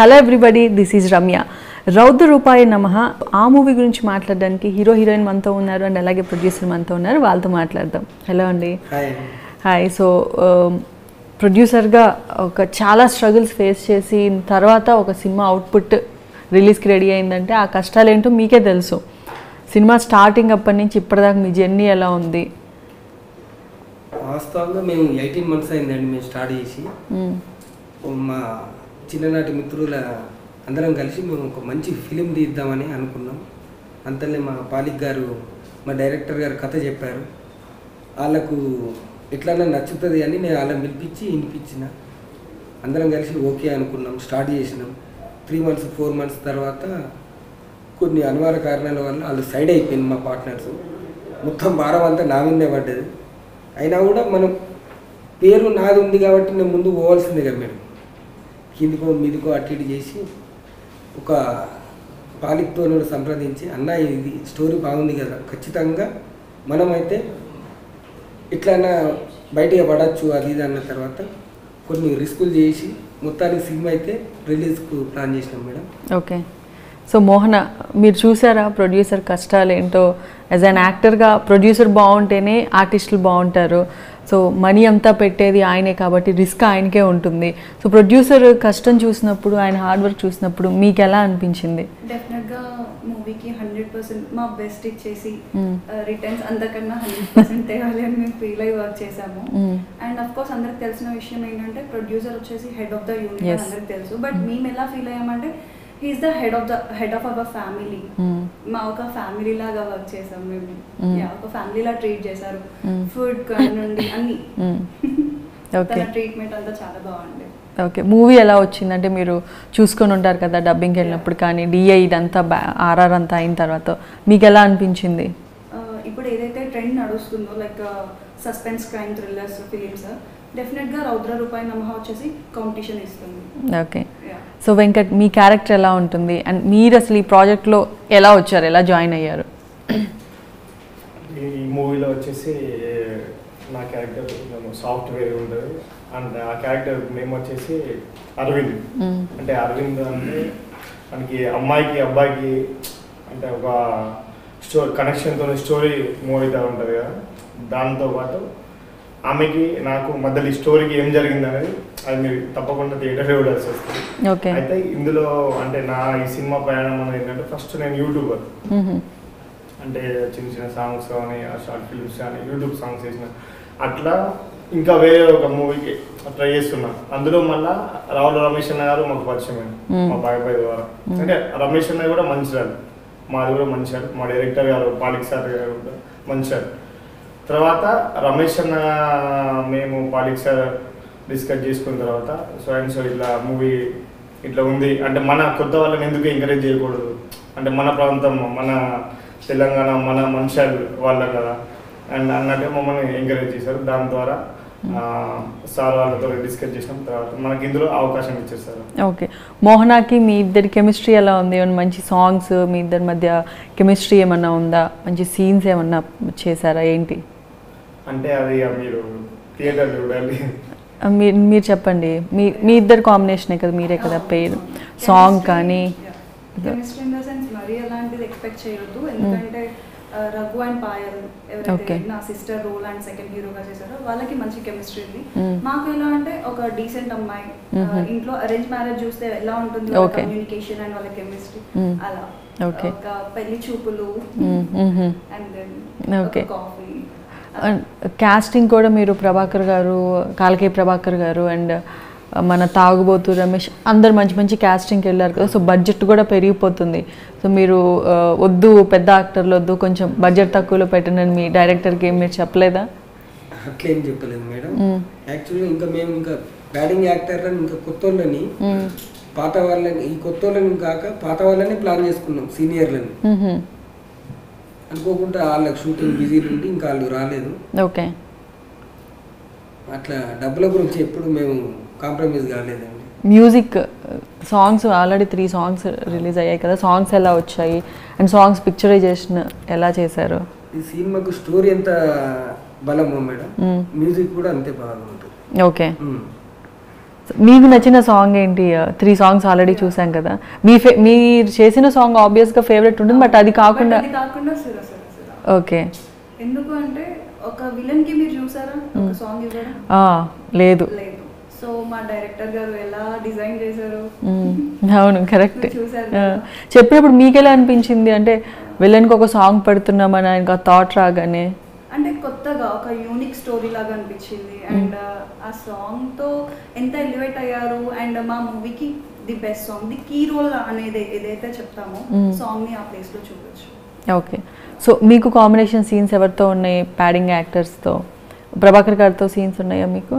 Hello everybody, this is Ramya. రౌద్ర రూపాయ నమః ఆ మూవీ గురించి మాట్లాడడానికి హీరో హీరోయిన్ మనతో ఉన్నారు అండ్ అలాగే ప్రొడ్యూసర్ మనతో ఉన్నారు. వాళ్ళతో మాట్లాడదాం. హలో అండి. హాయ్. సో ప్రొడ్యూసర్గా ఒక చాలా స్ట్రగుల్స్ ఫేస్ చేసి తర్వాత ఒక సినిమా అవుట్పుట్ రిలీజ్కి రెడీ అయిందంటే ఆ కష్టాలు ఏంటో మీకే తెలుసు. సినిమా స్టార్టింగ్ అప్పటి నుంచి ఇప్పటిదాకా మీ జర్నీ ఎలా ఉంది? వాస్తవంగా మేము 18 months అయిందండి మేము స్టార్ట్ చేసి. మా చిన్ననాటి మిత్రుల అందరం కలిసి మేము ఒక మంచి ఫిలిం తీద్దామని అనుకున్నాం. అంతలో మా పాలిక్ గారు, మా డైరెక్టర్ గారు కథ చెప్పారు. వాళ్ళకు ఎట్లన్నా నచ్చుతుంది అని నేను వాళ్ళని పిలిపించి వినిపించిన. అందరం కలిసి ఓకే అనుకున్నాం, స్టార్ట్ చేసినాం. 3 months 4 months తర్వాత కొన్ని అనివార్య కారణాల వల్ల వాళ్ళు సైడ్ అయిపోయింది. మా పార్ట్నర్స్ మొత్తం భారం అంతా నా మీదే పడ్డది. అయినా కూడా మనం పేరు నాది ఉంది కాబట్టి నేను ముందు పోవాల్సిందే కదా మేడం. కిందికో మీదికో అటు ఇటు చేసి ఒక పాలిక్తో సంప్రదించి, అన్న ఇది స్టోరీ బాగుంది కదా, ఖచ్చితంగా మనమైతే ఇట్లన్నా బయటగా పడవచ్చు అది ఇది అన్న తర్వాత కొన్ని రిస్కులు చేసి మొత్తానికి సినిమా అయితే రిలీజ్కు ప్లాన్ చేసినాం మేడం. ఓకే. సో మోహన, మీరు చూసారా ప్రొడ్యూసర్ కష్టాలు ఏంటో? యాజ్ అన్ యాక్టర్గా ప్రొడ్యూసర్ బాగుంటేనే ఆర్టిస్టులు బాగుంటారు. సో మనీ అంతా పెట్టేది ఆయనే కాబట్టి రిస్క్ ఆయనకే ఉంటుంది. సో ప్రొడ్యూసర్ కష్టం చూసినప్పుడు, ఆయన హార్డ్ వర్క్ చూసినప్పుడు మీకు ఎలా అనిపించింది? డెఫినెట్గా మూవీకి 100% మా బెస్ట్ ఇచ్చేసి రిటర్న్స్ అంతకన్నా 100% తేవాలి అని మేము ఫీల్ అయ్యి వర్క్ చేసాము. అండ్ అఫ్ కోర్స్ అందరికి తెలిసిన విషయం ఏంటంటే ప్రొడ్యూసర్ వచ్చేసి హెడ్ ఆఫ్ ద యూనిట్ అందరికి తెలుసు. బట్ మేము ఎలా ఫీల్ అయ్యామంటే he is the head of our family. మా ఒక ఫ్యామిలీ లాగా వర్క్ చేసాం మేము. ఒక ఫ్యామిలీలా ట్రీట్ చేశారు. ఫుడ్ నుండి అన్ని ట్రీట్మెంట్ అంతా చాలా బాగుంది. ఓకే. మూవీ ఎలా వచ్చింది అంటే మీరు చూసుకొని ఉంటారు కదా డబ్బింగ్కి వెళ్ళినప్పుడు కానీ డిఐ ఇదంతా ఆర్ఆర్ అంతా అయిన తర్వాత మీకు ఎలా అనిపించింది? ఇప్పుడు ఏదైతే ట్రెండ్ నడుస్తుందో like suspense crime thrillers films, డెఫినెట్గా రౌద్ర రూపాయ నమః వచ్చేసి కాంపిటీషన్ ఇస్తుంది. ఓకే. సో వెంకట్, మీ క్యారెక్టర్ ఎలా ఉంటుంది అండ్ మీరు అసలు ఈ ప్రాజెక్ట్లో ఎలా వచ్చారు, ఎలా జాయిన్ అయ్యారు? ఈ మూవీలో వచ్చేసి నా క్యారెక్టర్ సాఫ్ట్వేర్ ఉంటుంది అండ్ ఆ క్యారెక్టర్ నేమ్ వచ్చేసి అరవింద్. అంటే అరవింద్ అంటే మనకి అమ్మాయికి అబ్బాయికి అంటే ఒక కనెక్షన్తో స్టోరీ మూవ్ అవుతూ ఉంటుంది కదా. దాంతోపాటు ఆమెకి నాకు మధ్యలో ఈ స్టోరీకి ఏం జరిగింది అనేది అది మీరు తప్పకుండా థియేటర్లో చూడాల్సి వస్తుంది. అయితే ఇందులో అంటే నా ఈ సినిమా ప్రయాణం అనేది ఏంటంటే ఫస్ట్ నేను యూట్యూబర్. అంటే చిన్న చిన్న సాంగ్స్ కానీ షార్ట్ ఫిల్మ్స్ కానీ యూట్యూబ్ సాంగ్స్ చేసిన అట్లా ఇంకా వేరే ఒక మూవీకి ట్రై చేస్తున్నా. అందులో మళ్ళీ రావుల రమేష్ అన్న గారు మాకు పరిచయం మా బాబాయ్ ద్వారా. అంటే రమేష్ అన్న కూడా మంచివాడు, మాది కూడా మంచివాడు. మా డైరెక్టర్ గారు పాలిక్ సార్ గారు కూడా మంచివాడు. తర్వాత రమేష్ అన్న మేము పాలిక్ సార్ డిస్కస్ చేసుకున్న తర్వాత సో ఇట్లా మూవీ ఇట్లా ఉంది అంటే మన కొత్త వాళ్ళని ఎందుకు ఎంకరేజ్ చేయకూడదు, అంటే మన ప్రాంతం మన తెలంగాణ మన మనుషులు వాళ్ళ కదా అండ్ అన్నట్టు మమ్మల్ని ఎంకరేజ్ చేశారు. దాని ద్వారా సార్ వాళ్ళతో డిస్కస్ చేసిన తర్వాత మనకి ఇందులో అవకాశం ఇచ్చారు సార్. ఓకే. మోహనాకి మీ ఇద్దరి కెమిస్ట్రీ ఎలా ఉంది? ఏమన్నా మంచి సాంగ్స్ మీ ఇద్దరి మధ్య కెమిస్ట్రీ ఏమన్నా ఉందా? మంచి సీన్స్ ఏమన్నా చేశారా ఏంటి? అంటే అది మీరు థియేటర్ చూడాలి. మీరు చెప్పండి. మీ ఇద్దరు కాంబినేషనే కదా, మీరే కదా పేరు సాంగ్ కానీ. కెమిస్ట్రీ ఇన్ ద సెన్స్ మరీ అలాంటిది ఎక్స్పెక్ట్ చేయొద్దు. ఎందుకంటే రఘు అండ్ పాయల్ ఎవరైతే నా సిస్టర్ రోల్ అండ్ సెకండ్ హీరోగా చేశారో వాళ్ళకి మంచి కెమిస్ట్రీ ఉంది. మాకు ఎలా అంటే ఒక డీసెంట్ అమ్మాయి ఇంట్లో అరేంజ్ మ్యారేజ్ చూస్తే ఎలా ఉంటుంది కమ్యూనికేషన్ అండ్ వాళ్ళ కెమిస్ట్రీ, అలా ఒక పెళ్లి చూపులు అండ్ దెన్ కాఫీ. కాస్టింగ్ కూడా మీరు ప్రభాకర్ గారు, కాలకే ప్రభాకర్ గారు అండ్ మన తాగుబోతు రమేష్ అందరు మంచి మంచి కాస్టింగ్కి వెళ్ళారు కదా. సో బడ్జెట్ కూడా పెరిగిపోతుంది. సో మీరు వద్దు పెద్ద యాక్టర్లు వద్దు, కొంచెం బడ్జెట్ తక్కువలో పెట్టండి మీ డైరెక్టర్కి ఏం మీరు చెప్పలేదా? అట్లేం చెప్పలేదు మేడం. యాక్చువల్గా ఇంకా మేము ఇంకా బ్యాటింగ్ యాక్టర్లని ఇంకా కొత్త వాళ్ళని పాత వాళ్ళని ఈ కొత్త వాళ్ళని కాక పాత వాళ్ళని ప్లాన్ చేసుకున్నాం సీనియర్లని. అనుకోకుండా వాళ్ళకి షూటింగ్ బిజీలు ఉండి ఇంకా వాళ్ళు రాలేదు. ఓకే. అట్లా డబ్బుల గురించి ఎప్పుడు మేము కాంప్రమైజ్ కాలేదండి. Music songs already 3 songs release అయ్యాయి కదా, సాంగ్స్ ఎలా వచ్చాయి అండ్ సాంగ్స్ పిక్చరైజేషన్ ఎలా చేశారు? ఈ సినిమాకు స్టోరీ ఎంత బలమో మేడం మ్యూజిక్ కూడా అంతే బాగుంటుంది. ఓకే. మీకు నచ్చిన సాంగ్ ఏంటి? 3 సాంగ్స్ ఆల్రెడీ చూసాం కదా. మీరు చేసిన సాంగ్ ఆబ్వియస్గా ఫేవరెట్ ఉంటుంది, బట్ అది కాకుండా ఓకే. ఎందుకు అంటే ఒక విలన్ కి మీరు చూసారా ఒక సాంగ్ ఇవ్వడం? లేదు. సో మా డైరెక్టర్ గారు ఎలా డిజైన్ చేశారు. అవును, కరెక్ట్. చూసారు చెప్పినప్పుడు మీకు ఎలా అనిపించింది? అంటే విలన్కి ఒక సాంగ్ పెడుతున్నామని ఇంకా థాట్ రాగానే అంటే కొత్తగా ఒక యూనిక్ స్టోరీ లాగా అనిపించింది. అండ్ ఆ సాంగ్తో ఎంత ఎలివేట్ అయ్యారు. అండ్ మా మూవీకి the best song, the key role అనేది ఏదైతే చెప్తామో సాంగ్ని ఆ ప్లేస్లో చూడొచ్చు. ఓకే. సో మీకు కాంబినేషన్ సీన్స్ ఎవరితో ఉన్నాయి? ప్యాడింగ్ యాక్టర్స్తో, ప్రభాకర్ గారితో సీన్స్ ఉన్నాయా మీకు?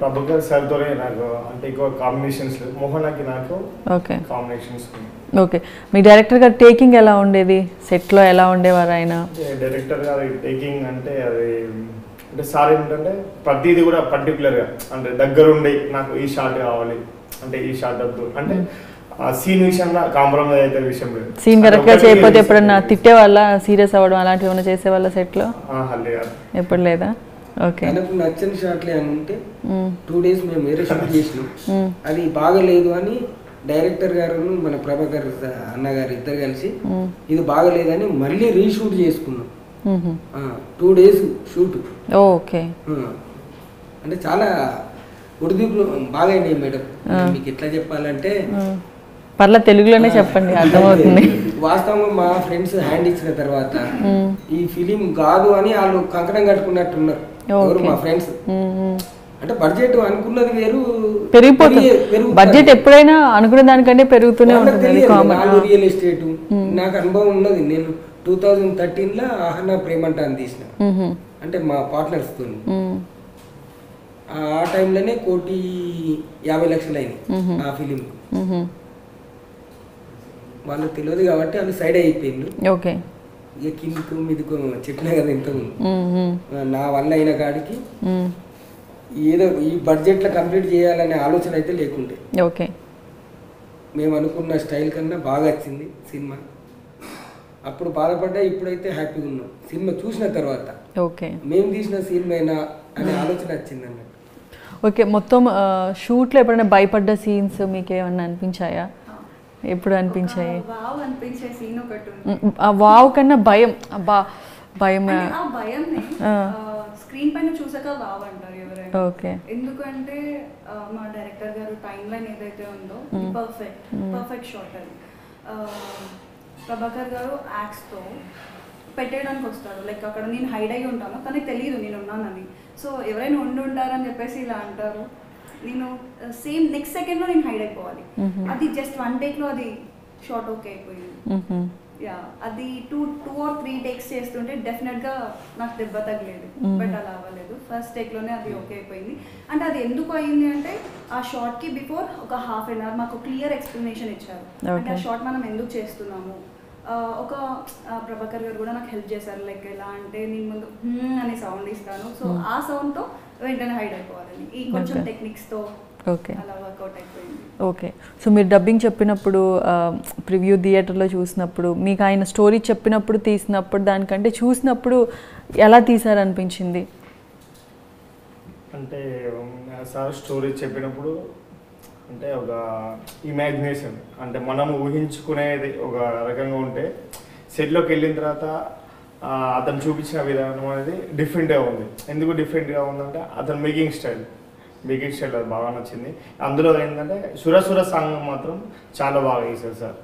ప్రభాకర్ సార్తోనే నాకు అంటే ఎక్కువ కాంబినేషన్స్, మోహనాకి నాకు ఓకే కాంబినేషన్స్. ఓకే. మీ డైరెక్టర్ గారు టేకింగ్ ఎలా ఉండేది? సెట్లో ఎలా ఉండేవారు ఆయన? డైరెక్టర్ గారి టేకింగ్ అంటే అది అంటే సార్ ఏంటంటే ప్రతిదీ కూడా పర్టికులర్గా అంటే దగ్గరుండి నాకు ఈ షాట్ కావాలి అంటే ఈ షాట్ వద్దు అంటే ఆ సీన్ విషయంలో కాంప్రమైజ్ అయితే విషయం లేదు. సీన్ కరెక్ట్గా చేయకపోతే ఎప్పుడన్నా తిట్టే వాళ్ళ, సీరియస్ అవ్వడం అలాంటివి ఏమైనా చేసేవాళ్ళ సెట్లో? ఎప్పుడు లేదా? ఓకే. నాకు నచ్చని షాట్లే అని ఉంటే 2 days మేము వేరే షూట్ చేసినాం, అది బాగలేదు అని డైరెక్టర్ గారు మన ప్రభాకర్ అన్నగారు ఇద్దరు కలిసి ఇది బాగలేదని మళ్ళీ రీషూట్ చేసుకున్నాం. 2 days షూట్. ఓకే. అంటే చాలా ఉడిదిపులు బాగా అయినాయి మేడం. మీకు ఎట్లా చెప్పాలంటే పర్లా తెలుగులోనే చెప్పండి, అర్థమవుతుంది. వాస్తవంగా మా ఫ్రెండ్స్ హ్యాండ్ ఇచ్చిన తర్వాత ఈ ఫిలిం కాదు అని వాళ్ళు కంకణం కట్టుకున్నట్టున్నారు. ఎవరు మా ఫ్రెండ్స్. అంటే బడ్జెట్ అనుకున్నది వేరు, పెరిగిపోతుంది. బడ్జెట్ ఎప్పుడైనా అనుకున్న దానికంటే పెరుగుతూనే ఉంటుంది. రియల్ ఎస్టేట్ నాకు అనుభవం ఉన్నది. నేను 2013లో ఆహనా ప్రేమంట అని తీసిన, అంటే మా పార్ట్నర్స్ తో. ఆ టైంలోనే 1,50,00,000 అయినాయి ఆ ఫిలిం. వాళ్ళకి తెలియదు కాబట్టి వాళ్ళు సైడ్ అయిపోయింది. ఓకే. ఇక కిందికి మీదకు చెప్పినా కదా ఇంతకుముందు. నా వల్ల అయిన కాడికి ఏదో ఈ బడ్జెట్లో కంప్లీట్ చేయాలనే ఆలోచన అయితే లేకుంటే ఓకే మేము అనుకున్న స్టైల్ కన్నా బాగా వచ్చింది సినిమా. అప్పుడు బాధపడ్డా, ఇప్పుడైతే హ్యాపీగా ఉన్నాం సినిమా చూసిన తర్వాత. ఓకే. మేము తీసిన సినిమా అనే ఆలోచన వచ్చింది అన్నట్టు. ఓకే. మొత్తం షూట్లో ఎప్పుడైనా భయపడ్డ సీన్స్ మీకు ఏమన్నా అనిపించాయా? ఎప్పుడు అనిపించాయి? వావ్ కన్నా భయం. అబ్బా భయం. స్క్రీన్ పైన చూసాక వావ్ అంటారు ఎవరైనా. ఓకే. ఎందుకంటే మా డైరెక్టర్ గారు టైం లైన్ ఏదైతే ఉందో పర్ఫెక్ట్ షాట్ అది. ప్రభాకర్ గారు యాక్స్తో పెట్టేయడానికి వస్తాడు. లైక్ అక్కడ నేను హైడ్ అయ్యి ఉంటాను, కానీ తెలియదు నేను ఉన్నానని. సో ఎవరైనా ఉండారని చెప్పేసి ఇలా అంటారు. నేను సేమ్ నెక్స్ట్ సెకండ్లో నేను హైడ్ అయిపోవాలి. అది జస్ట్ 1 take అది షార్ట్ ఓకే అయిపోయింది. యా, అది 2 or 3 takes చేస్తుంటే డెఫినెట్గా నాకు దెబ్బ తగ్గలేదు. బట్ అలా అవ్వలేదు. ఫస్ట్ టేక్లోనే అది ఓకే అయిపోయింది. అంటే అది ఎందుకు అయింది అంటే ఆ షార్ట్కి బిఫోర్ ఒక ½ an hour మాకు క్లియర్ ఎక్స్ప్లెనేషన్ ఇచ్చారు. అంటే ఆ షార్ట్ మనం ఎందుకు చేస్తున్నాము. ఒక ప్రభాకర్ గారు కూడా నాకు హెల్ప్ చేశారు. లైక్ ఎలా అంటే నేను ముందు అనే సౌండ్ ఇస్తాను, సో ఆ సౌండ్తో వెంటనే హైడ్ అయిపోవాలని ఈ కొంచెం టెక్నిక్స్తో ఓకే అలా వర్కౌట్ అయిపోయింది. ఓకే. సో మీరు డబ్బింగ్ చెప్పినప్పుడు, ప్రివ్యూ థియేటర్లో చూసినప్పుడు, మీకు ఆయన స్టోరీ చెప్పినప్పుడు తీసినప్పుడు దానికంటే చూసినప్పుడు ఎలా తీసారనిపించింది? అంటే సార్ స్టోరీ చెప్పినప్పుడు అంటే ఒక ఇమాజినేషన్, అంటే మనం ఊహించుకునేది ఒక రకంగా ఉంటే సెట్లోకి వెళ్ళిన తర్వాత అతను చూపించిన విధానం అనేది డిఫరెంట్గా ఉంది. ఎందుకు డిఫరెంట్గా ఉందంటే అతను మేకింగ్ స్టైల్ అది బాగా నచ్చింది. అందులో ఏంటంటే సురసుర సాంగ్ మాత్రం చాలా బాగా వేశారు సార్.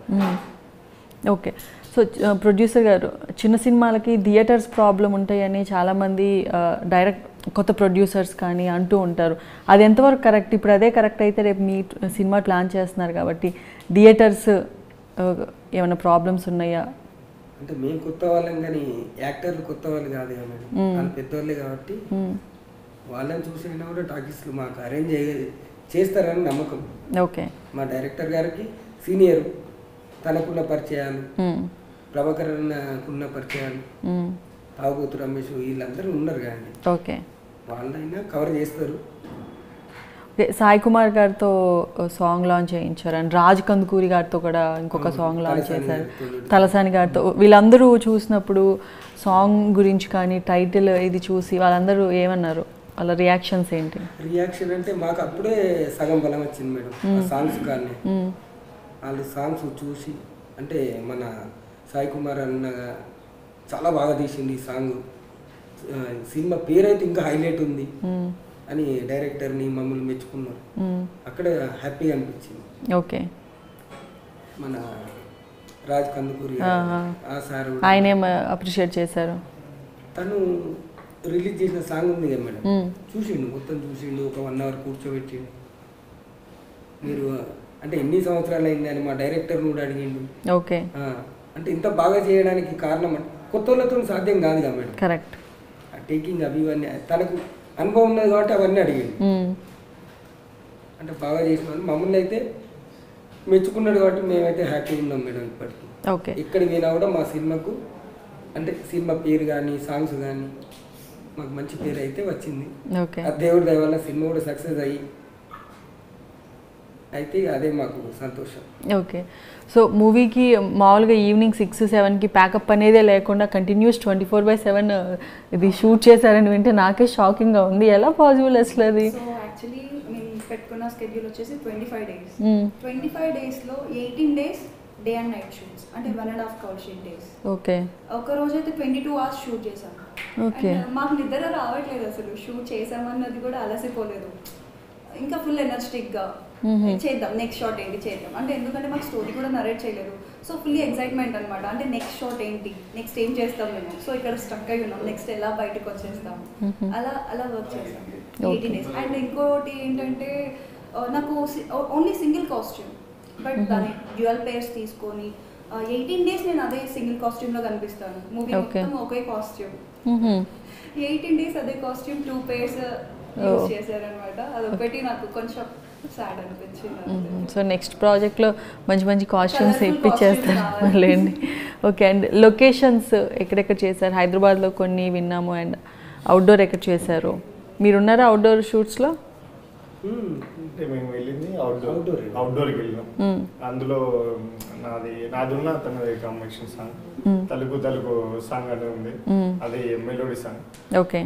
ఓకే. సో ప్రొడ్యూసర్ గారు, చిన్న సినిమాలకి థియేటర్స్ ప్రాబ్లం ఉంటాయని చాలామంది డైరెక్ట్ కొత్త ప్రొడ్యూసర్స్ కానీ అంటూ ఉంటారు. అది ఎంతవరకు కరెక్ట్? ఇప్పుడు అదే కరెక్ట్ అయితే రేపు మీ సినిమా ప్లాన్ చేస్తున్నారు కాబట్టి థియేటర్స్ ఏమైనా ప్రాబ్లమ్స్ ఉన్నాయా? అంటే మేము కొత్త వాళ్ళం కానీ యాక్టర్లు కొత్త వాళ్ళు కాదు కానీ వాళ్ళు పెద్దవాళ్ళే కాబట్టి వాళ్ళని చూసినా కూడా టాకీస్లు మాకు అరేంజ్ చేస్తారని నమ్మకం. ఓకే. మా డైరెక్టర్ గారికి సీనియర్, తనకున్న పరిచయాలు, ప్రభాకర్ అన్నకున్న పరిచయాలు, తాగుబోతు రమేష్ వీళ్ళందరూ ఉన్నారు కానీ ఓకే వాళ్ళైనా కవర్ చేస్తారు. సాయి కుమార్ గారితో సాంగ్ లాంచ్ చేయించారు అండ్ రాజ్ కందుకూరి గారితో కూడా ఇంకొక సాంగ్ లాంచ్ చేశారు, తలసాని గారితో. వీళ్ళందరూ చూసినప్పుడు సాంగ్ గురించి కానీ టైటిల్ ఇది చూసి వాళ్ళందరూ ఏమన్నారు? వాళ్ళ రియాక్షన్స్ ఏంటి? రియాక్షన్ అంటే మాకు అప్పుడే సగం బలం వచ్చింది మేడం ఆ సాంగ్స్ కానీ. వాళ్ళు సాంగ్స్ చూసి అంటే మన సాయి కుమార్ అన్న చాలా బాగా తీసింది ఈ సాంగ్, సినిమా పేరైతే ఇంకా హైలైట్ ఉంది అని డైరెక్టర్ని మమ్మల్ని మెచ్చుకున్నారు. అక్కడ హ్యాపీగా అనిపించింది. ఓకే. మన రాజ్ కందుకూరి ఆ సార్ ఆయన ఏం అప్రిషియేట్ చేశారు? తను రిలీజ్ చేసిన సాంగ్ ఉంది కదా మేడం, చూసిండు, మొత్తం చూసిండు, ఒక 1 hour కూర్చోబెట్టిండు. మీరు అంటే ఎన్ని సంవత్సరాలు అయింది అని మా డైరెక్టర్ కూడా అడిగిండు. ఓకే. అంటే ఇంత బాగా చేయడానికి కారణం అంటే కొత్త వాళ్ళతో సాధ్యం కాదు కదా మేడం. కరెక్ట్. టేకింగ్ అవి ఇవన్నీ తనకు అనుభవం ఉన్నది కాబట్టి అవన్నీ అడిగిండు. అంటే బాగా చేసిన మమ్మల్ని అయితే మెచ్చుకున్నాడు కాబట్టి మేమైతే హ్యాపీగా ఉన్నాం మేడం ఇప్పటికీ. ఓకే. ఎక్కడికి పోయినా కూడా మా సినిమాకు అంటే సినిమా పేరు కానీ సాంగ్స్ కానీ మాకు మంచి పేరు అయితే వచ్చింది. ఓకే. ఆ దేవుడి దయ వల్ల సినిమా కూడా సక్సెస్ అయ్యి అయితే అదే మాకు సంతోషం. ఓకే. సో మూవీకి మామూలుగా ఈవినింగ్ 6-7కి ప్యాకప్ అనేదే లేకుండా కంటిన్యూస్ 24/7 ఇది షూట్ చేశారని వింటే నాకే షాకింగ్గా ఉంది. ఎలా పాసిబుల్ అసలు అది? సో యాక్చువల్లీ మేము పెట్టుకున్న స్కెడ్యూల్ వచ్చేసి 25 days. 25 daysలో 18 days day and night shoots, అంటే 1.5 కవర్ షీట్ డేస్. ఓకే. ఒక రోజు అయితే 22 hours షూట్ చేసాం. ఓకే. మాకు నిద్ర రావట్లేదు అసలు, షూట్ చేసామన్నది కూడా అలసిపోలేదు, ఇంకా ఫుల్ ఎనర్జెటిక్గా చేద్దాం, నెక్స్ట్ షాట్ ఏంటి చేద్దాం అంటే, ఎందుకంటే మాకు స్టోరీ కూడా నరేట్ చేయలేదు. సో ఫుల్లీ ఎక్సైట్మెంట్ అనమాట, అంటే నెక్స్ట్ షాట్ ఏంటి, నెక్స్ట్ ఏం చేస్తాం మేము. సో ఇక్కడ స్టక్ అయి ఉన్నాం, నెక్స్ట్ ఎలా బయటకు వచ్చేస్తాం, అలా వర్క్ చేస్తాం 18 days. అండ్ ఇంకోటి ఏంటంటే నాకు ఓన్లీ సింగిల్ కాస్ట్యూమ్, బట్ దాని డ్యూయల్ పేర్స్ తీసుకొని 18 days నేను అదే సింగిల్ కాస్ట్యూమ్లో కనిపిస్తాను. మూవీ మొత్తం ఒకే కాస్ట్యూమ్, 18 days అదే కాస్ట్యూమ్ 2 pairs యూజ్ చేశారనమాట. అదొకటి నాకు కొంచెం సాడ్ అనిపించింది. సో నెక్స్ట్ ప్రాజెక్ట్లో మంచి మంచి కాస్ట్యూమ్స్ ఇప్పించేస్తారు లేండి. ఓకే. అండ్ లొకేషన్స్ ఎక్కడెక్కడ చేశారు? హైదరాబాద్లో కొన్ని విన్నాము, అండ్ అవుట్డోర్ ఎక్కడ చేశారు? మీరున్నారా అవుట్డోర్ షూట్స్లో? అంటే మేము వెళ్ళింది అవుట్డోర్కి వెళ్ళినాం. అందులో నాది ఉన్న తనది combination song, Telugu Telugu song అనేది ఉంది, అది మెలోడీ సాంగ్. ఓకే.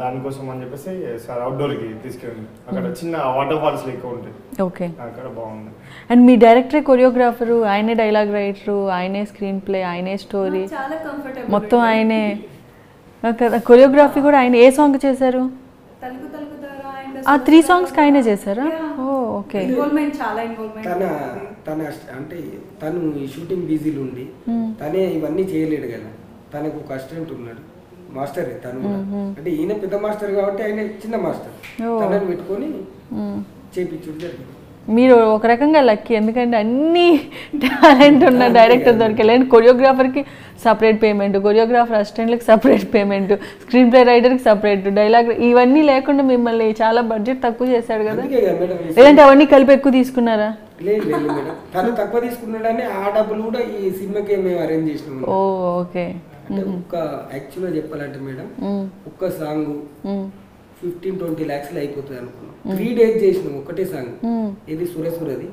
దానికోసం అని చెప్పేసి సార్ అవుట్డోర్కి తీసుకెళ్ళింది. అక్కడ చిన్న వాటర్ ఫాల్స్ ఎక్కువ ఉంటాయి. ఓకే. అక్కడ బాగుంది. అండ్ మీ డైరెక్టరే కొరియోగ్రాఫరు, ఆయనే డైలాగ్ రైటరు, ఆయనే స్క్రీన్ ప్లే, ఆయనే స్టోరీ, చాలా కంఫర్టబుల్, మొత్తం ఆయనే. కొరియోగ్రఫీ కూడా ఆయన. ఏ సాంగ్ చేశారు? ఆ 3 songs ఆయనే చేశారా? ఓ ఓకే. ఇన్వాల్వ్మెంట్, చాలా ఇన్వాల్వ్మెంట్. తన అంటే తను ఈ షూటింగ్ బిజీలు ఉండి తనే ఇవన్నీ చేయలేడు కదా, తనకు ఒక అసిస్టెంట్ ఉన్నాడు, మాస్టరే తను. అంటే ఈయన పెద్ద మాస్టర్ కాబట్టి ఆయన చిన్న మాస్టర్, తనని పెట్టుకొని చేయించుడు జరిగింది. మీరు ఒక రకంగా లక్కీ, ఎందుకంటే అన్ని టాలెంట్ ఉన్న డైరెక్టర్ దొరికెళ్ళండి. కొరియోగ్రాఫర్కి సపరేట్ పేమెంట్, కొరియోగ్రాఫర్ అసిస్టెంట్లకు సపరేట్ పేమెంట్, స్క్రీన్ ప్లే రైటర్కి సపరేట్, డైలాగ్, ఇవన్నీ లేకుండా మిమ్మల్ని చాలా బడ్జెట్ తక్కువ చేశాడు కదా, లేదంటే అవన్నీ కలిపి ఎక్కువ తీసుకున్నారా? లేదు మేడం, తను తక్కువ తీసుకున్నాడని ఆ డబ్బులు కూడా ఈ సినిమాకి మేము అరేంజ్ చేసినాము. ఓ ఓకే. అంటే ఒక్క యాక్చువల్గా చెప్పాలంటే మేడం, ఒక్క సాంగ్ 15-20 lakhs అయిపోతుంది అనుకున్నాం. 3 days చేసినాం ఒకటే సాంగ్, ఇది సురసురది.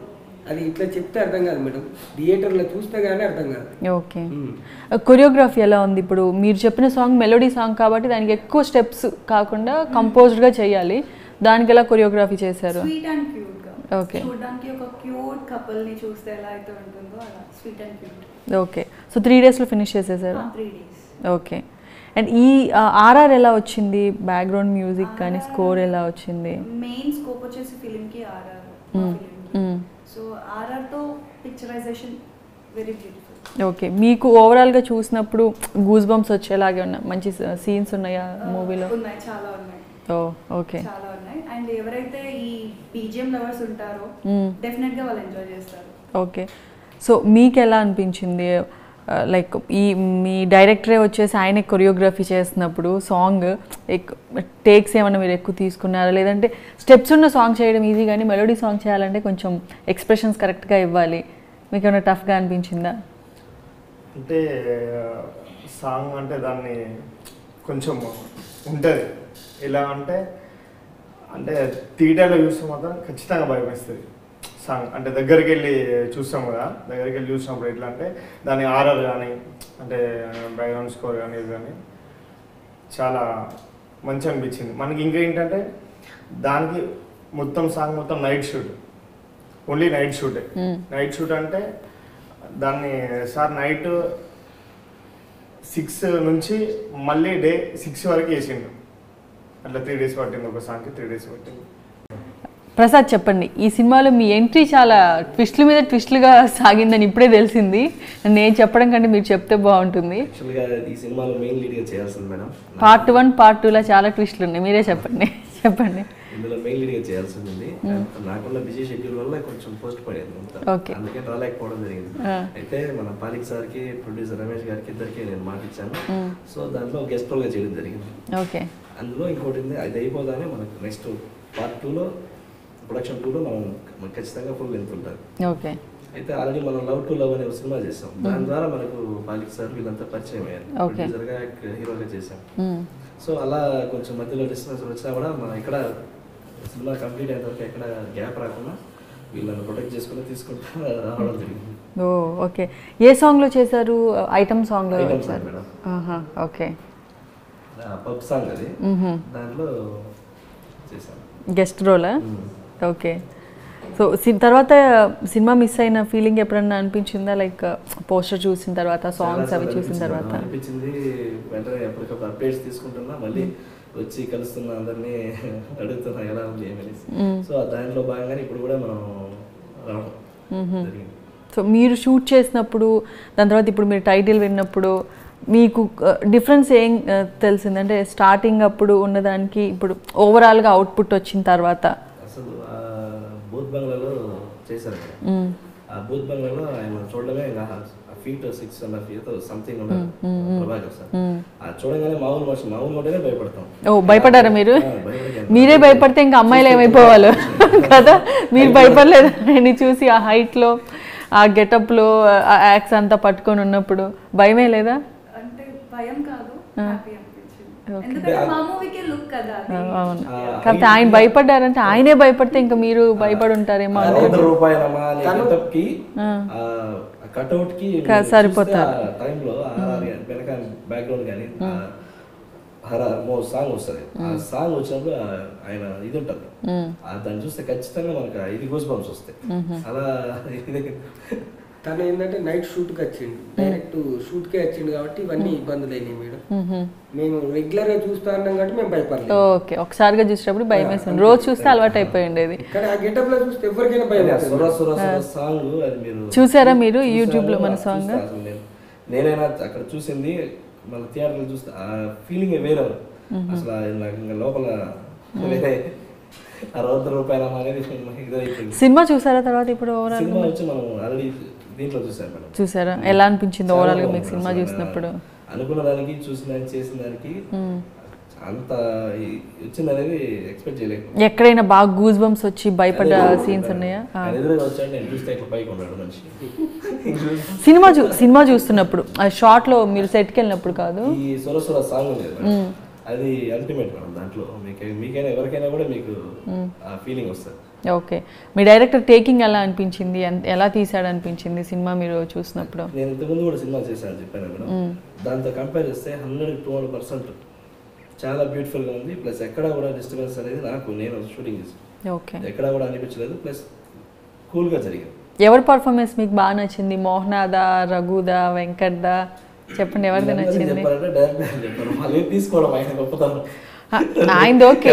అది ఇట్లా చెప్తే అర్థం కాదు మేడం, థియేటర్లో చూస్తే కానీ అర్థం కాదు. ఓకే. కొరియోగ్రఫీ ఎలా ఉంది? ఇప్పుడు మీరు చెప్పిన సాంగ్ మెలోడీ సాంగ్ కాబట్టి దానికి ఎక్కువ స్టెప్స్ కాకుండా కంపోజ్డ్గా చేయాలి, దానికి ఎలా కొరియోగ్రఫీ చేశారు? స్వీట్ అండ్ క్యూట్ గా. ఓకే. చూడడానికి ఒక క్యూట్ కపుల్ ని చూస్తే ఎలా అయితే ఉంటుందో అలా sweet and cute. Okay. So 3 daysలో ఫినిష్ చేసేసారు? 3 days. ఓకే. అండ్ ఈ ఆర్ఆర్ ఎలా వచ్చింది? బ్యాక్గ్రౌండ్ మ్యూజిక్ కానీ స్కోర్ ఎలా వచ్చింది? మెయిన్ స్కోప్ వచ్చేసి ఫిలింకి ఆర్ఆర్. సో ఆర్ఆర్తో పిక్చరైజేషన్ వెరీ బ్యూటిఫుల్. ఓకే. మీకు ఓవరాల్గా చూసినప్పుడు గూస్ బంప్స్ వచ్చేలాగే ఉన్నాయి, మంచి సీన్స్ ఉన్నాయా మూవీలో? ఉన్నాయి, చాలా ఉన్నాయి. ఓకే. చాలా ఉన్నాయి. అండ్ ఎవరైతే ఈ బీజిఎం లవర్స్ ఉంటారో డెఫినెట్గా వాళ్ళు ఎంజాయ్ చేస్తారు. ఓకే. సో మీకు ఎలా అనిపించింది? లైక్ మీ డైరెక్టరే వచ్చేసి ఆయనే కొరియోగ్రఫీ చేస్తున్నప్పుడు సాంగ్ టేక్స్ ఏమైనా మీరు ఎక్కువ తీసుకున్నారా, లేదంటే స్టెప్స్ ఉన్న సాంగ్ చేయడం ఈజీ కానీ మెలోడీ సాంగ్ చేయాలంటే కొంచెం ఎక్స్ప్రెషన్స్ కరెక్ట్గా ఇవ్వాలి, మీకు ఏమైనా టఫ్గా అనిపించిందా? అంటే సాంగ్ అంటే దాన్ని కొంచెం ఉంటుంది ఎలా అంటే థియేటర్లో చూస్తే మాత్రం ఖచ్చితంగా భయమేస్తుంది సాంగ్. అంటే దగ్గరికి వెళ్ళి చూస్తాం కదా, దగ్గరికి వెళ్ళి చూసినప్పుడు ఎట్లా అంటే దాని ఆర్ఆర్ కానీ అంటే బ్యాక్గ్రౌండ్ స్కోర్ కానీ ఇది కానీ చాలా మంచి అనిపించింది మనకి. ఇంకా ఏంటంటే దానికి మొత్తం సాంగ్ మొత్తం నైట్ షూట్, ఓన్లీ నైట్ షూటే. నైట్ షూట్ అంటే దాన్ని సార్ నైట్ 6 నుంచి మళ్ళీ డే 6 వరకు వేసిండు. అట్లా 3 days పట్టింది, ఒక సాంగ్కి 3 days పట్టింది. ప్రసాద్ చెప్పండి, ఈ సినిమాలో మీ ఎంట్రీ చాలా ట్విస్ట్ల మీద ట్విస్ట్లుగా సాగిందని ఇప్పుడే తెలిసింది. నేను చెప్పడం కంటే మీరు చెప్తే బాగుంటుంది. యాక్చువల్గా ఈ సినిమాలో మెయిన్ లీడ్గా చేయాల్సింది మేడం. పార్ట్ 1 పార్ట్ 2లో చాలా ట్విస్ట్లు ఉన్నాయి, మీరే చెప్పండి. ఇందులో మెయిన్ లీడ్గా చేయాల్సింది. నాకున్న బిజీ షెడ్యూల్ వల్ల కొంచెం పోస్ట్ పడేది, అందుకే రాలేకపోవడం జరిగింది. అయితే మన పాలిక్ సార్కి, ప్రొడ్యూసర్ రమేష్ గారికి ఇద్దరికి నేను మాటిచ్చాను. సో దాంట్లో గెస్ట్ రోల్గా చేయడం జరిగింది. ఓకే. అందులో ఇంకోటి ఉంది, అది అయిపోగానే మనకు నెక్స్ట్ పార్ట్ 2లో ప్రొడక్షన్ 2లో మనం ఖచ్చితంగా ఫుల్ లెంత్ ఉంటుంది. ఓకే. అయితే ఆల్రెడీ మనం లవ్ టు లవ్ అనే ఒక సినిమా చేసాం. దాని ద్వారా మనకు పాలిక్ సార్ వీళ్ళంతా పరిచయం అయ్యారు, ప్రొడ్యూసర్గా హీరోగా చేసాం. సో అలా కొంచెం మధ్యలో డిస్టెన్స్ వచ్చినా కూడా మనం ఇక్కడ సినిమా కంప్లీట్ అయిన తర్వాత ఎక్కడ గ్యాప్ రాకుండా వీళ్ళని ప్రొటెక్ట్ చేసుకుని తీసుకుంటూ రావడం జరిగింది. ఓ ఓకే. ఏ సాంగ్లో చేశారు? ఐటమ్ సాంగ్లో sir madam. Okay. Pub song అది, దాంట్లో చేశాను గెస్ట్ రోలా? ఓకే. సో తర్వాత సినిమా మిస్ అయిన ఫీలింగ్ ఎప్పుడన్నా అనిపించిందా? లైక్ పోస్టర్ చూసిన తర్వాత, సాంగ్స్ అవి చూసిన తర్వాత అనిపించింది. వెంటనే ఎప్పటికప్పుడు అప్డేట్స్ తీసుకుంటున్నా, మళ్ళీ వచ్చి కలుస్తున్నా, అందరినీ అడుగుతున్నా ఎలా ఉంది ఏమనేసి. సో దాంట్లో భాగంగానే ఇప్పుడు కూడా మనం రావడం జరిగింది. సో మీరు షూట్ చేసినప్పుడు, దాని తర్వాత ఇప్పుడు మీరు టైటిల్ విన్నప్పుడు మీకు డిఫరెన్స్ ఏం తెలిసిందంటే స్టార్టింగ్ అప్పుడు ఉన్నదానికి ఇప్పుడు ఓవరాల్గా అవుట్పుట్ వచ్చిన తర్వాత? అసలు బూత్ బంగ్లాలో చేశారు. ఆ బూత్ బంగ్లాలో ఆయన చూడడమే ఫీట్ 6.5 feet సంథింగ్ ఉన్నారు ప్రభాకర్ సార్. అది చూడగానే మామూలు మనిషి మామూలు ఉంటేనే భయపడతాం. ఓ భయపడ్డారా మీరు? మీరే భయపడితే ఇంకా అమ్మాయిలు ఏమైపోవాలి కదా. మీరు భయపడలేదు ఆయన్ని చూసి, ఆ హైట్లో, ఆ గెటప్లో, ఆ యాక్స్ అంతా పట్టుకొని ఉన్నప్పుడు భయమే లేదా? అంటే భయం కాదు, హ్యాపీ అనిపించింది. ఎందుకంటే మా మూవీకి లుక్ కదా. అవును. కాబట్టి ఆయన భయపడ్డారంటే, ఆయనే భయపడితే ఇంకా మీరు భయపడి ఉంటారేమో. కట్అవుట్ కి సరిపోతారు టైంలో వెనక బ్యాక్గ్రౌండ్ కానీ సాంగ్ వస్తుంది. ఆ సాంగ్ వచ్చినప్పుడు ఆయన ఇది ఉంటుంది, దాన్ని చూస్తే ఖచ్చితంగా మనకు ఇది గూస్ బంప్స్ వస్తాయి. అలా తను ఏంటంటే నైట్ షూట్కి వచ్చిండు, డైరెక్ట్ షూట్కే వచ్చిండు కాబట్టి ఇవన్నీ ఇబ్బందులు అయినాయి మేడం. మేము రెగ్యులర్గా చూస్తా అన్నాం కాబట్టి మేము భయపడలేదు. ఓకే. ఒకసారిగా చూసినప్పుడు భయం వేస్తుంది, రోజు చూస్తే అలవాటు అయిపోయింది. కానీ ఆ గెటప్ లో చూస్తే ఎవరికైనా భయం. సాంగ్ అది మీరు చూసారా మీరు యూట్యూబ్ లో మన సాంగ్? నేనైనా అక్కడ చూసింది, మన థియేటర్లో చూస్తే ఆ ఫీలింగ్ వేరే. అసలు నాకు ఇంకా లోపల వేరే ₹60 అనేది ఇదైపోయింది. సినిమా చూసారా తర్వాత? ఇప్పుడు సినిమా వచ్చి మనం ఆల్రెడీ దీంట్లో చూసాం మేడం. చూసారా? ఎలా అనిపించింది ఓవరాల్ గా మీకు సినిమా చూసినప్పుడు? అనుకున్న దానికి, చూసిన దానికి, చేసిన దానికి అంత వచ్చింది అనేది ఎక్స్పెక్ట్ చేయలేదు. ఎక్కడైనా బాగా గూస్ బంప్స్ వచ్చి భయపడ్డ సీన్స్ ఉన్నాయా? ఎదురుగా వచ్చాడు, నేను చూస్తే ఇట్లా పైకి ఉన్నాడు మనిషి. సినిమా చూస్తున్నప్పుడు, ఆ షార్ట్ లో మీరు సెట్కి వెళ్ళినప్పుడు కాదు, ఈ సురసుర సాంగ్ ఉంది కదా, అది అల్టిమేట్ మేడం. దాంట్లో మీకైనా ఎవరికైనా కూడా మీకు ఆ ఫీలింగ్ వస్తుంది. ఓకే. మీ డైరెక్టర్ టేకింగ్ ఎలా అనిపించింది? ఎలా తీసాడు అనిపించింది సినిమా మీరు చూసినప్పుడు? నేను ఇంతకుముందు కూడా సినిమా చేశాను చెప్పాను మేడం. దాంతో కంపేర్ చేస్తే 100-200% చాలా బ్యూటిఫుల్గా ఉంది. ప్లస్ ఎక్కడ కూడా డిస్టర్బెన్స్ అనేది నేను షూటింగ్ చేసాను, ఓకే, ఎక్కడ కూడా అనిపించలేదు. ప్లస్ కూల్గా జరిగింది. ఎవరి పర్ఫార్మెన్స్ మీకు బాగా నచ్చింది? మోహనాదా, రఘుదా, వెంకట్దా? చెప్పండి, ఎవరిది నచ్చింది? ఆయనది ఓకే.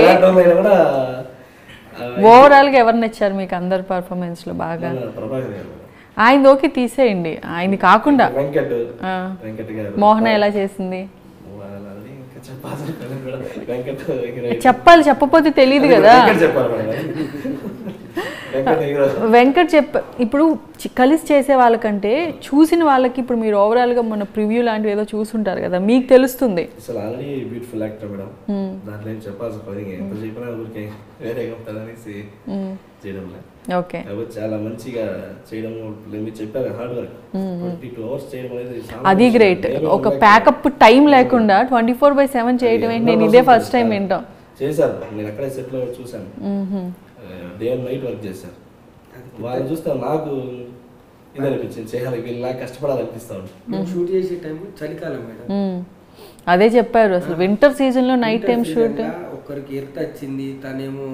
ఓవరాల్ గా ఎవరు నచ్చారు మీకు అందరు పర్ఫార్మెన్స్ లో బాగా? ఆయనది ఓకే, తీసేయండి. ఆయనది కాకుండా మోహన ఎలా చేసింది చెప్పాలి, చెప్పకపోతే తెలియదు కదా. వెంకట్ ఇప్పుడు కలిసి చేసే వాళ్ళకంటే చూసిన వాళ్ళకి, ఇప్పుడు మీరు ఓవరాల్ గా మన ప్రివ్యూ లాంటివి ఏదో చూసుంటారు కదా, మీకు తెలుస్తుంది. అసలు ఆల్రెడీ బ్యూటిఫుల్ యాక్టర్ మేడం, దాంట్లో ఏం చెప్పాల్సిన పని ఎంత చెప్పినా ఊరికే వేరేగా ఉంటుందనేసి చేయడం లేదు. ఓకే, చాలా మంచిగా చేయడం. మీరు చెప్పారు హార్డ్ వర్క్, 22 hours చేయడం అనేది అది గ్రేట్. ఒక ప్యాకప్ టైం లేకుండా 24/7 చేయడం ఏంటి? నేను ఇదే ఫస్ట్ టైం వింటాం. చేశారు, నేను అక్కడే సెట్ లో చూసాను. డే అండ్ నైట్ వర్క్ చేశారు. వాళ్ళు చూస్తే నాకు ఇది అనిపించింది, చేయాలి, వీళ్ళ కష్టపడాలనిపిస్తా ఉంది. షూట్ చేసే టైం చలికాలం మేడం, అదే చెప్పారు అసలు వింటర్ సీజన్లో నైట్ టైం షూట్. ఒక్కరికి ఎర్త్ వచ్చింది, తనేమో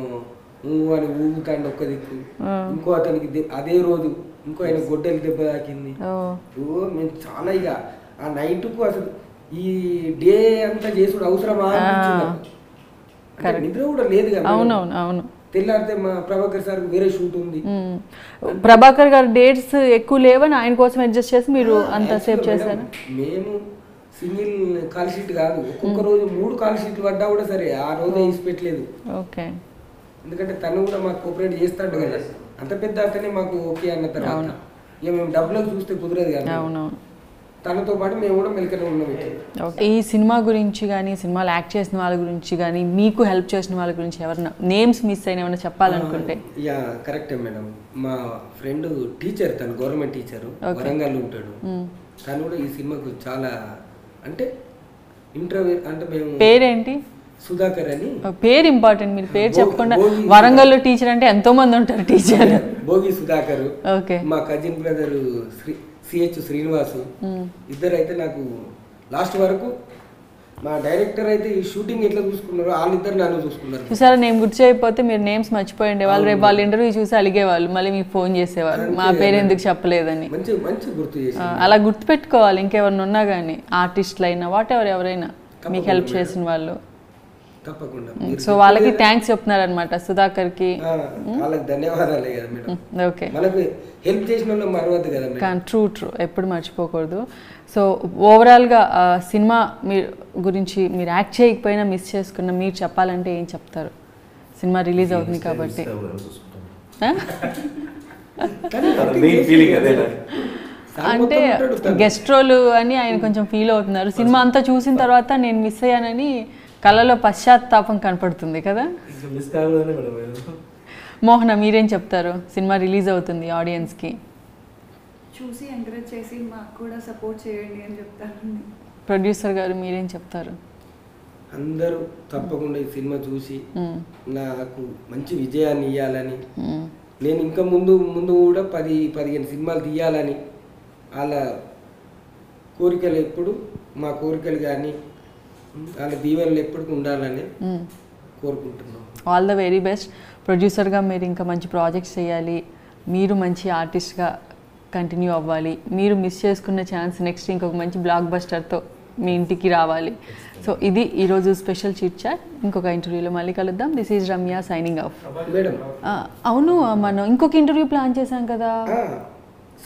ఊ అని ఊగుతాండి ఒక్క దిక్కు, ఇంకో అతనికి అదే రోజు ఇంకో ఆయన గొడ్డలి దెబ్బ తాకింది. మేము చాలా ఇక ఆ నైట్కు అసలు ఈ డే అంతా చేసుడు అవసరమా నిద్ర కూడా లేదు కదా. అవునవును అవును. తెల్లారితే మా ప్రభాకర్ సార్ వేరే షూట్ ఉంది. ప్రభాకర్ గారు డేట్స్ ఎక్కువ లేవని ఆయన కోసం అడ్జస్ట్ చేసి మీరు అంత సేవ్ చేశారు. మేము సింగిల్ కాల్ షీట్ కాదు, ఒక్కొక్క రోజు 3 కాల్ షీట్లు పడ్డా కూడా సరే ఆ రోజు వేసి పెట్టలేదు. ఓకే. ఎందుకంటే తను కూడా మాకు కోఆపరేట్ చేస్తాడు కదా, అంత పెద్ద అతనే మాకు ఓకే అన్న తర్వాత ఇక మేము డబ్బులకు చూస్తే కుదరదు కదా. అవునవును. తనతో పాటు మేము కూడా మెలికనే ఉన్నాం. ఈ సినిమా గురించి కానీ సినిమాలో యాక్ట్ చేసిన వాళ్ళ గురించి కానీ మీకు హెల్ప్ చేసిన వాళ్ళ గురించి ఎవరైనా నేమ్స్ మిస్ అయిన ఏమైనా చెప్పాలనుకుంటే? యా కరెక్టే మేడం. మా ఫ్రెండ్ టీచర్, తను గవర్నమెంట్ టీచరు, వరంగల్ ఉంటాడు. తను కూడా ఈ సినిమాకు చాలా అంటే ఇంటర్వ్యూ అంటే మేము పేరేంటి? సుధాకర్ అని. పేరు ఇంపార్టెంట్, మీరు పేరు చెప్పకుండా. వరంగల్లో టీచర్ అంటే ఎంతో మంది ఉంటారు టీచర్. భోగి సుధాకర్. ఓకే. మా కజిన్ బ్రదర్ సిహెచ్ శ్రీనివాసు. ఇద్దరు అయితే నాకు లాస్ట్ వరకు మా డైరెక్టర్ అయితే ఈ షూటింగ్ ఎట్లా చూసుకున్నారో వాళ్ళిద్దరు నన్ను చూసుకున్నారు. చూసారా, నేను గుర్తు చేయకపోతే మీరు నేమ్స్ మర్చిపోయిండే వాళ్ళు. రేపు వాళ్ళ ఇంటర్వ్యూ చూసి అలిగేవాళ్ళు, మళ్ళీ మీకు ఫోన్ చేసేవాళ్ళు మా పేరు ఎందుకు చెప్పలేదని. మంచి మంచి గుర్తు చేసి అలా గుర్తు పెట్టుకోవాలి. ఇంకెవరిని ఉన్నా కానీ ఆర్టిస్టులు అయినా వాట్ ఎవరైనా మీకు హెల్ప్ చేసిన వాళ్ళు తప్పకుండా. సో వాళ్ళకి థ్యాంక్స్ చెప్తున్నారు అనమాట, సుధాకర్కి. వాళ్ళకి ధన్యవాదాలే కదా మేడం. ఓకే. మనకు హెల్ప్ చేసిన వాళ్ళు మరవద్దు కదా మేడం. ట్రూ ఎప్పుడు మర్చిపోకూడదు. సో ఓవరాల్గా సినిమా మీరు గురించి మీరు యాక్ట్ చేయకపోయినా మిస్ చేసుకున్న మీరు చెప్పాలంటే ఏం చెప్తారు? సినిమా రిలీజ్ అవుతుంది కాబట్టి. అంటే గెస్ట్ రోల్ అని ఆయన కొంచెం ఫీల్ అవుతున్నారు. సినిమా అంతా చూసిన తర్వాత నేను మిస్ అయ్యానని కళ్ళలో పశ్చాత్తాపం కనపడుతుంది కదా. మోహన, మీరేం చెప్తారు? సినిమా రిలీజ్ అవుతుంది, ఆడియన్స్కి చూసి ఎంకరేజ్ చేసి మాకు కూడా సపోర్ట్ చేయండి అని చెప్తాను. ప్రొడ్యూసర్ గారు మీరేం చెప్తారు? అందరూ తప్పకుండా ఈ సినిమా చూసి నాకు మంచి విజయాన్ని ఇవ్వాలని, నేను ఇంకా ముందు కూడా 10-15 సినిమాలు తీయాలని వాళ్ళ కోరికలు ఎప్పుడు మా కోరికలు కానీ వాళ్ళ దీవెనలు ఎప్పటికీ ఉండాలని కోరుకుంటున్నాం. All the very best. ప్రొడ్యూసర్గా మీరు ఇంకా మంచి ప్రాజెక్ట్స్ చేయాలి, మీరు మంచి ఆర్టిస్ట్గా కంటిన్యూ అవ్వాలి, మీరు మిస్ చేసుకున్న ఛాన్స్ నెక్స్ట్ ఇంకొక మంచి బ్లాక్ బస్టర్తో మీ ఇంటికి రావాలి. సో ఇది ఈరోజు స్పెషల్ చిట్ చాట్. ఇంకొక ఇంటర్వ్యూలో మళ్ళీ కలుద్దాం. This is Ramya signing off. Madam అవును, మనం ఇంకొక ఇంటర్వ్యూ ప్లాన్ చేశాం కదా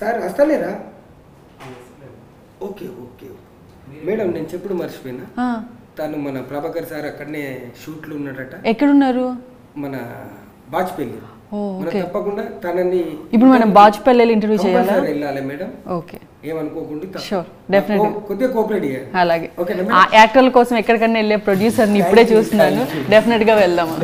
సార్, వస్తలేరా? ఓకే ఓకే మేడం, నేను చెప్పుడు మర్చిపోయినా. తను మన ప్రభాకర్ సార్ అక్కడనే షూట్లు ఉన్నాడట. ఎక్కడున్నారు? మన బాజ్పల్లి. తప్పకుండా తనని ఇప్పుడు మనం బాజ్పల్లి ఇంటర్వ్యూ చేయాలి. వెళ్ళాలి మేడం. ఓకే, ఏమనుకోకుండా. షూర్, డెఫినెట్గా కొద్దిగా కోఆపరేట్ చేయాలి. అలాగే. యాక్టర్ల కోసం ఎక్కడికన్నా వెళ్ళే ప్రొడ్యూసర్ని ఇప్పుడే చూస్తున్నాను. డెఫినెట్గా వెళ్దాము.